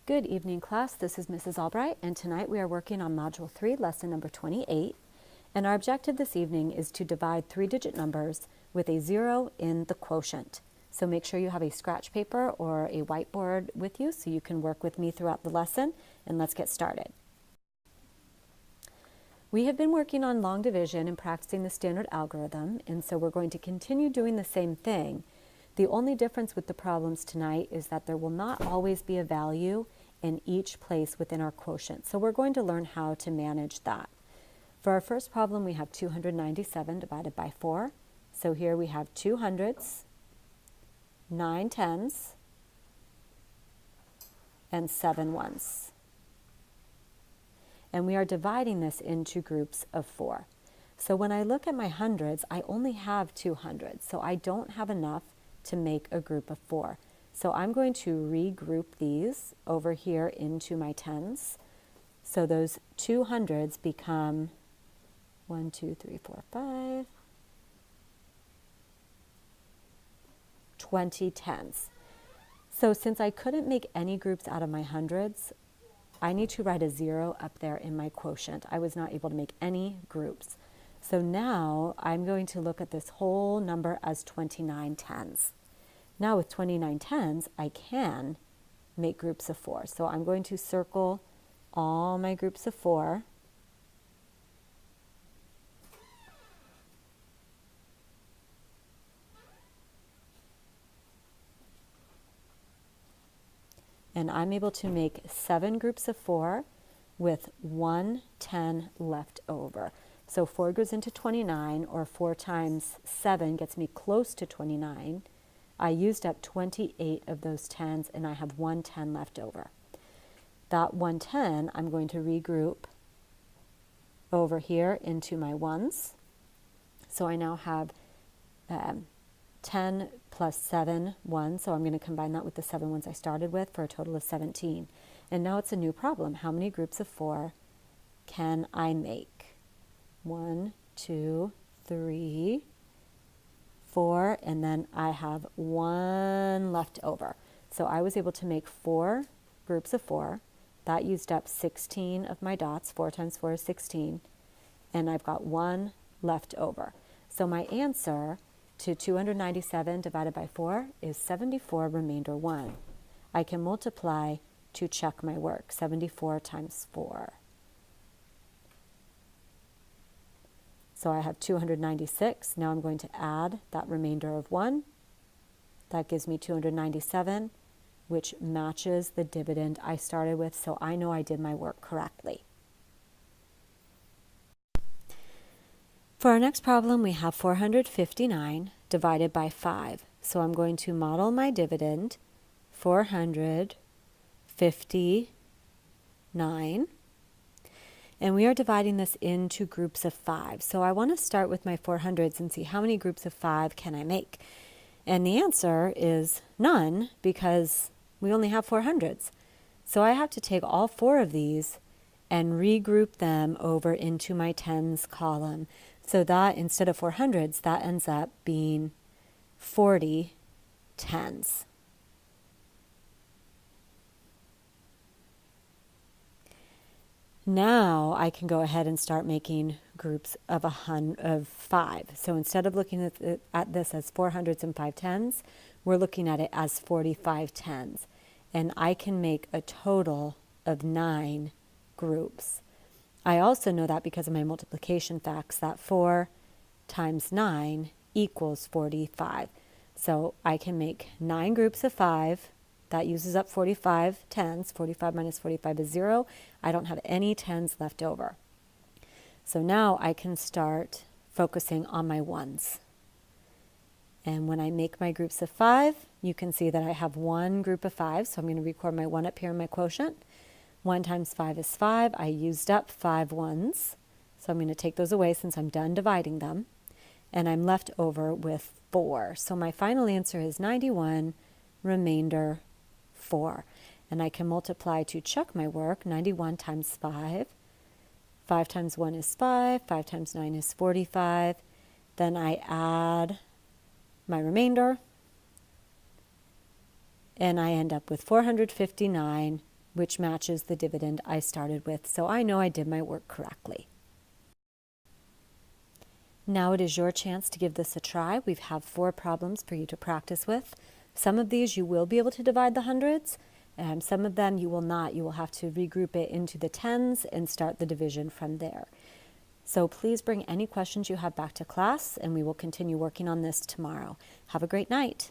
Good evening, class. This is Mrs. Albright, and tonight we are working on Module 3, Lesson number 28. And our objective this evening is to divide three-digit numbers with a 0 in the quotient. So make sure you have a scratch paper or a whiteboard with you so you can work with me throughout the lesson, and let's get started. We have been working on long division and practicing the standard algorithm, and so we're going to continue doing the same thing. The only difference with the problems tonight is that there will not always be a value in each place within our quotient. So we're going to learn how to manage that. For our first problem, we have 297 divided by 4. So here we have 2 hundredths, 9 tens, and 7 ones. And we are dividing this into groups of 4. So when I look at my hundreds, I only have 2 hundreds, so I don't have enough to make a group of 4. So I'm going to regroup these over here into my tens. So those 2 hundreds become 1, 2, 3, 4, 5, 20 tens. So since I couldn't make any groups out of my hundreds, I need to write a 0 up there in my quotient. I was not able to make any groups. So now I'm going to look at this whole number as 29 tens. Now with 29 tens, I can make groups of 4. So I'm going to circle all my groups of 4. And I'm able to make 7 groups of 4 with 1 10 left over. So 4 goes into 29, or 4 times 7 gets me close to 29. I used up 28 of those 10s, and I have 1 10 left over. That 1 10 I'm going to regroup over here into my ones. So I now have 10 plus 7 ones, so I'm going to combine that with the 7 ones I started with for a total of 17. And now it's a new problem. How many groups of 4 can I make? 1, 2, 3, 4, and then I have 1 left over. So I was able to make 4 groups of 4. That used up 16 of my dots. 4 times 4 is 16. And I've got 1 left over. So my answer to 297 divided by 4 is 74 remainder 1. I can multiply to check my work. 74 times 4. So I have 296. Now I'm going to add that remainder of 1. That gives me 297, which matches the dividend I started with, so I know I did my work correctly. For our next problem, we have 459 divided by 5. So I'm going to model my dividend, 459. And we are dividing this into groups of 5. So I want to start with my 400s and see how many groups of 5 can I make. And the answer is none, because we only have 400s. So I have to take all 4 of these and regroup them over into my tens column. So that instead of 400s, that ends up being 40 tens. Now I can go ahead and start making groups of 5. So instead of looking at this as 400s and 5 tens, we're looking at it as 45 tens. And I can make a total of 9 groups. I also know that because of my multiplication facts, that 4 times 9 equals 45. So I can make 9 groups of 5. That uses up 45 tens. 45 minus 45 is 0. I don't have any tens left over. So now I can start focusing on my ones. And when I make my groups of 5, you can see that I have 1 group of 5. So I'm going to record my 1 up here in my quotient. 1 times 5 is 5. I used up 5 ones. So I'm going to take those away since I'm done dividing them. And I'm left over with 4. So my final answer is 91 remainder 4. And I can multiply to check my work. 91 times 5. 5 times 1 is 5. 5 times 9 is 45. Then I add my remainder. And I end up with 459 which matches the dividend I started with. So I know I did my work correctly. Now it is your chance to give this a try. We have 4 problems for you to practice with. Some of these you will be able to divide the hundreds, and some of them you will not. You will have to regroup it into the tens and start the division from there. So please bring any questions you have back to class, and we will continue working on this tomorrow. Have a great night.